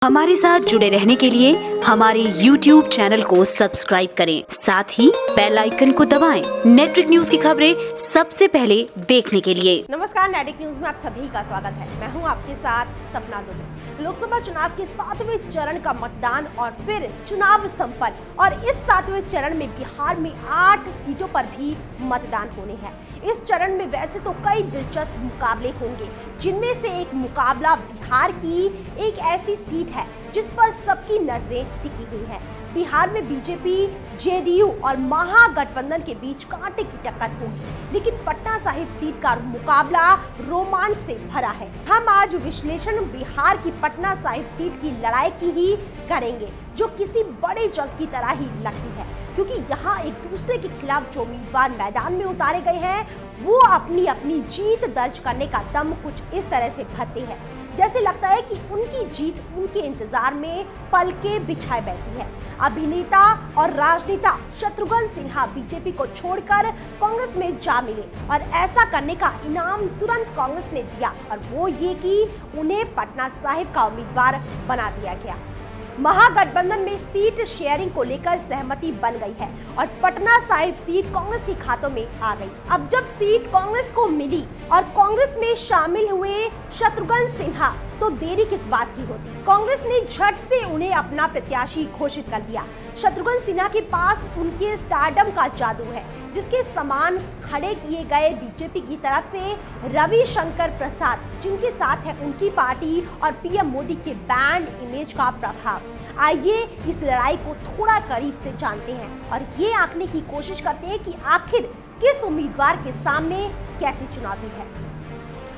हमारे साथ जुड़े रहने के लिए हमारे YouTube चैनल को सब्सक्राइब करें, साथ ही बेल आइकन को दबाएं। नेटवर्क न्यूज की खबरें सबसे पहले देखने के लिए। नमस्कार, नेटवर्क न्यूज में आप सभी का स्वागत है। मैं हूं आपके साथ सपना दुबे। लोकसभा चुनाव के 7वें चरण का मतदान और फिर चुनाव संपन्न और इस 7वें चरण में बिहार में 8 सीटों पर भी मतदान होने हैं। इस चरण में वैसे तो कई दिलचस्प मुकाबले होंगे, जिनमें से एक मुकाबला बिहार की एक ऐसी सीट है जिस पर सबकी नजरें टिकी हुई हैं। बिहार में बीजेपी, जेडीयू और महागठबंधन के बीच कांटे की टक्कर होगी, लेकिन पटना साहिब सीट का मुकाबला रोमांच से भरा है। हम आज विश्लेषण बिहार की पटना साहिब सीट की लड़ाई की ही करेंगे, जो किसी बड़े जंग की तरह ही लगती है, क्योंकि यहाँ एक दूसरे के खिलाफ जो उम्मीदवार मैदान में उतारे गए हैं वो अपनी अपनी जीत दर्ज करने का दम कुछ इस तरह से भरते हैं, जैसे लगता है कि उनकी जीत उनके इंतजार में पलके बिछाए बैठी है। अभिनेता और राजनेता शत्रुघ्न सिन्हा बीजेपी को छोड़कर कांग्रेस में जा मिले और ऐसा करने का इनाम तुरंत कांग्रेस ने दिया, और वो ये कि उन्हें पटना साहिब का उम्मीदवार बना दिया गया। महागठबंधन में सीट शेयरिंग को लेकर सहमति बन गई है और पटना साहिब सीट कांग्रेस के खातों में आ गई। अब जब सीट कांग्रेस को मिली और कांग्रेस में शामिल हुए शत्रुघ्न सिन्हा, तो देरी किस बात की होती। कांग्रेस ने झट से उन्हें अपना प्रत्याशी घोषित कर दिया। शत्रुघ्न सिन्हा के पास उनके स्टारडम का जादू है, जिसके समान खड़े किए गए बीजेपी की तरफ से रविशंकर प्रसाद, जिनके साथ है उनकी पार्टी और पीएम मोदी के ब्रांड इमेज का प्रभाव। आइए इस लड़ाई को थोड़ा करीब से जानते हैं और ये आंकने की कोशिश करते हैं कि आखिर किस उम्मीदवार के सामने कैसी चुनौती है।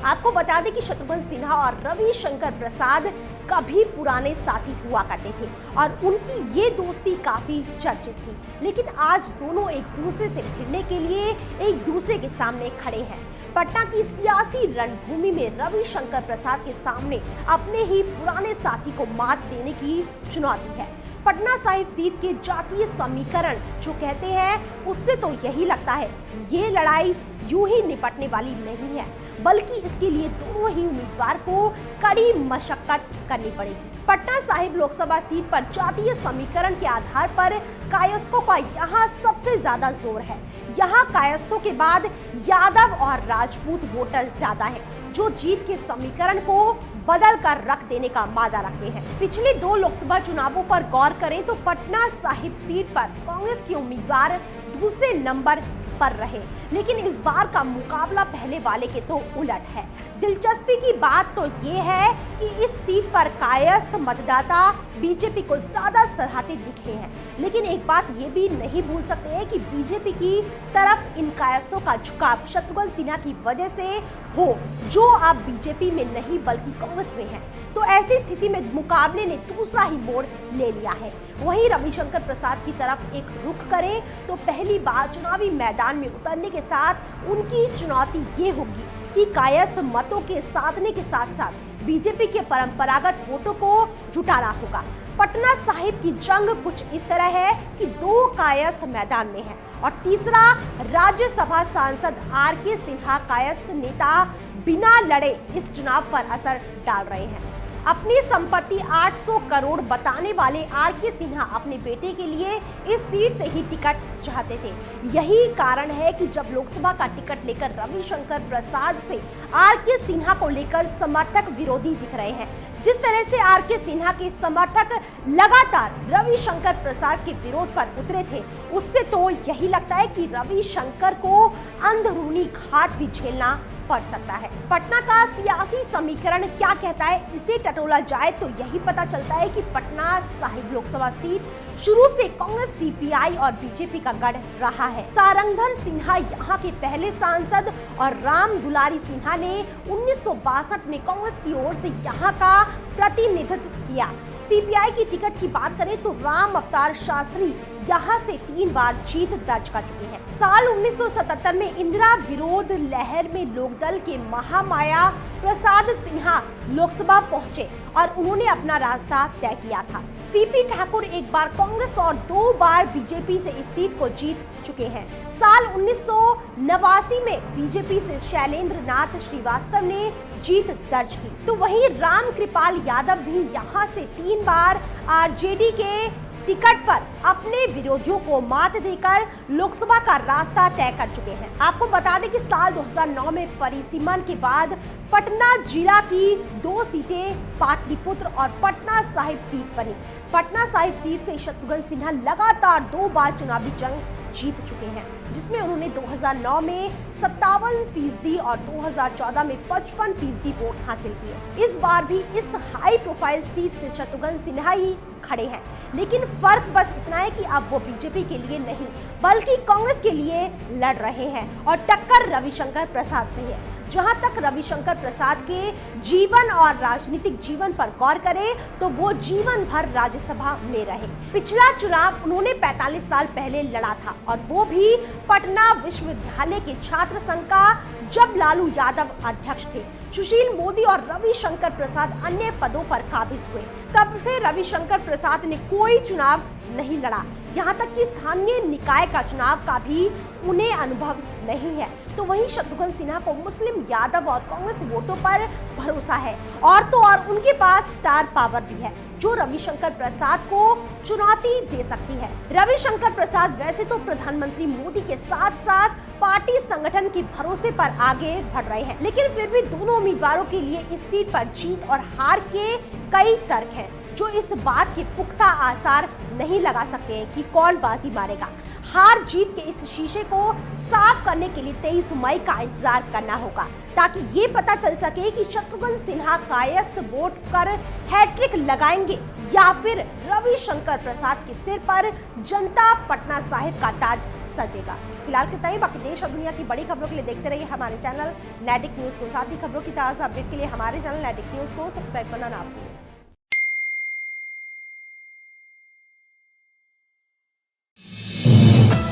आपको बता दें कि शत्रुघ्न सिन्हा और रविशंकर प्रसाद कभी पुराने साथी हुआ करते थे और उनकी ये दोस्ती काफी चर्चित थी, लेकिन आज दोनों एक दूसरे से भिड़ने के लिए एक दूसरे के सामने खड़े हैं। पटना की सियासी रणभूमि में रविशंकर प्रसाद के सामने अपने ही पुराने साथी को मात देने की चुनौती है। पटना साहिब सीट के जातीय समीकरण जो कहते हैं, उससे तो यही लगता है कि ये लड़ाई यूं ही निपटने वाली नहीं है, बल्कि इसके लिए दोनों ही उम्मीदवार को कड़ी मशक्कत करनी पड़ेगी। पटना साहिब लोकसभा सीट पर जातीय समीकरण के आधार पर कायस्थों का यहाँ सबसे ज्यादा जोर है। यहाँ कायस्थों के बाद यादव और राजपूत वोटर ज्यादा हैं, जो जीत के समीकरण को बदल कर रख देने का मादा रखते हैं। पिछले 2 लोकसभा चुनावों पर गौर करें तो पटना साहिब सीट पर कांग्रेस के उम्मीदवार दूसरे नंबर पर रहे, लेकिन इस बार का मुकाबला पहले वाले के तो उलट है। दिलचस्पी की बात तो ये है कि इस सीट पर कायस्थ मतदाता बीजेपी को ज्यादा सराहते दिखे हैं, लेकिन एक बात ये भी नहीं भूल सकते हैं कि बीजेपी की तरफ इन कायस्थों का झुकाव शत्रुघ्न सिन्हा की वजह से हो, जो अब बीजेपी में नहीं बल्कि कांग्रेस में है। तो ऐसी स्थिति में मुकाबले ने दूसरा ही मोड़ ले लिया है। वहीं रविशंकर प्रसाद की तरफ एक रुख करें तो पहली बार चुनावी मैदान में उतरने के साथ उनकी चुनौती ये होगी कि कायस्थ मतों के साधने के साथ साथ बीजेपी के परंपरागत वोटों को जुटाना होगा। पटना साहिब की जंग कुछ इस तरह है कि 2 कायस्थ मैदान में हैं और तीसरा राज्यसभा सांसद आर.के. सिन्हा कायस्थ नेता बिना लड़े इस चुनाव पर असर डाल रहे हैं। अपनी संपत्ति 800 करोड़ बताने वाले आर.के. सिन्हा अपने बेटे के लिए इस सीट से ही टिकट चाहते थे। यही कारण है कि जब लोकसभा का टिकट लेकर रविशंकर प्रसाद से आर.के. सिन्हा को लेकर समर्थक विरोधी दिख रहे हैं। जिस तरह से आर.के. सिन्हा के समर्थक लगातार रविशंकर प्रसाद के विरोध पर उतरे थे, उससे तो यही लगता है कि रविशंकर को अंदरूनी घात भी झेलना पड़ सकता है। पटना का सियासी समीकरण क्या कहता है, इसे टटोला जाए तो यही पता चलता है कि पटना साहिब लोकसभा सीट शुरू से कांग्रेस, सीपीआई और बीजेपी का गढ़ रहा है। सारंगधर सिन्हा यहाँ के पहले सांसद और राम दुलारी सिन्हा ने 1962 में कांग्रेस की ओर से यहाँ का प्रतिनिधित्व किया। सीपीआई की टिकट की बात करें तो राम अवतार शास्त्री यहाँ से 3 बार जीत दर्ज कर चुके हैं। साल 1977 में इंदिरा विरोध लहर में लोकदल के महामाया प्रसाद सिन्हा लोकसभा पहुंचे और उन्होंने अपना रास्ता तय किया था। सीपी ठाकुर एक बार कांग्रेस और 2 बार बीजेपी से इस सीट को जीत चुके हैं। साल 1989 में बीजेपी से शैलेंद्र नाथ श्रीवास्तव ने जीत दर्ज की, तो वहीं राम कृपाल यादव भी यहां से 3 बार आरजेडी के टिकट पर अपने विरोधियों को मात देकर लोकसभा का रास्ता तय कर चुके हैं। आपको बता दें कि साल 2009 में परिसीमन के बाद पटना जिला की 2 सीटें पाटलिपुत्र और पटना साहिब सीट बनी। पटना साहिब सीट से शत्रुघ्न सिन्हा लगातार 2 बार चुनावी जंग जीत चुके हैं, जिसमें उन्होंने 2009 में 57% और 2014 में 55% वोट हासिल किए। इस बार भी इस हाई प्रोफाइल सीट से शत्रुघ्न सिन्हा ही खड़े हैं, लेकिन फर्क बस इतना है कि अब वो बीजेपी के लिए नहीं बल्कि कांग्रेस के लिए लड़ रहे हैं और टक्कर रविशंकर प्रसाद से है। जहां तक रविशंकर प्रसाद के जीवन और राजनीतिक जीवन पर गौर करें तो वो जीवन भर राज्यसभा में रहे। पिछला चुनाव उन्होंने 45 साल पहले लड़ा था और वो भी पटना विश्वविद्यालय के छात्र संघ का, जब लालू यादव अध्यक्ष थे। सुशील मोदी और रविशंकर प्रसाद अन्य पदों पर काबिज हुए। तब से रविशंकर प्रसाद ने कोई चुनाव नहीं लड़ा, यहाँ तक कि स्थानीय निकाय का चुनाव का भी उन्हें अनुभव नहीं है। तो वहीं शत्रुघ्न सिन्हा को मुस्लिम, यादव और कांग्रेस वोटों पर भरोसा है और तो और उनके पास स्टार पावर भी है जो रविशंकर प्रसाद को चुनौती दे सकती है। रविशंकर प्रसाद वैसे तो प्रधानमंत्री मोदी के साथ साथ पार्टी संगठन के भरोसे पर आगे बढ़ रहे हैं, लेकिन फिर भी दोनों उम्मीदवारों के लिए इस सीट पर जीत और हार के कई तर्क हैं जो इस बात के पुख्ता आसार नहीं लगा सकते हैं कि कौन बाजी मारेगा। हार जीत के इस शीशे को साफ करने के लिए 23 मई का इंतजार करना होगा ताकि ये पता चल सके कि शत्रुघ्न सिन्हा कायस्थ वोट कर हैट्रिक लगाएंगे या फिर रविशंकर प्रसाद के सिर पर जनता पटना साहिब का ताज सजेगा। फिलहाल कितना ही, बाकी देश और दुनिया की बड़ी खबरों के लिए देखते रहिए हमारे चैनल नैटिक न्यूज को। साथ ही खबरों की ताज़ा अपडेट के लिए हमारे चैनल नैटिक न्यूज को सब्सक्राइब करना ना भूलें।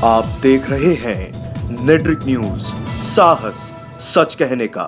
आप देख रहे हैं नेट्रिक न्यूज, साहस सच कहने का।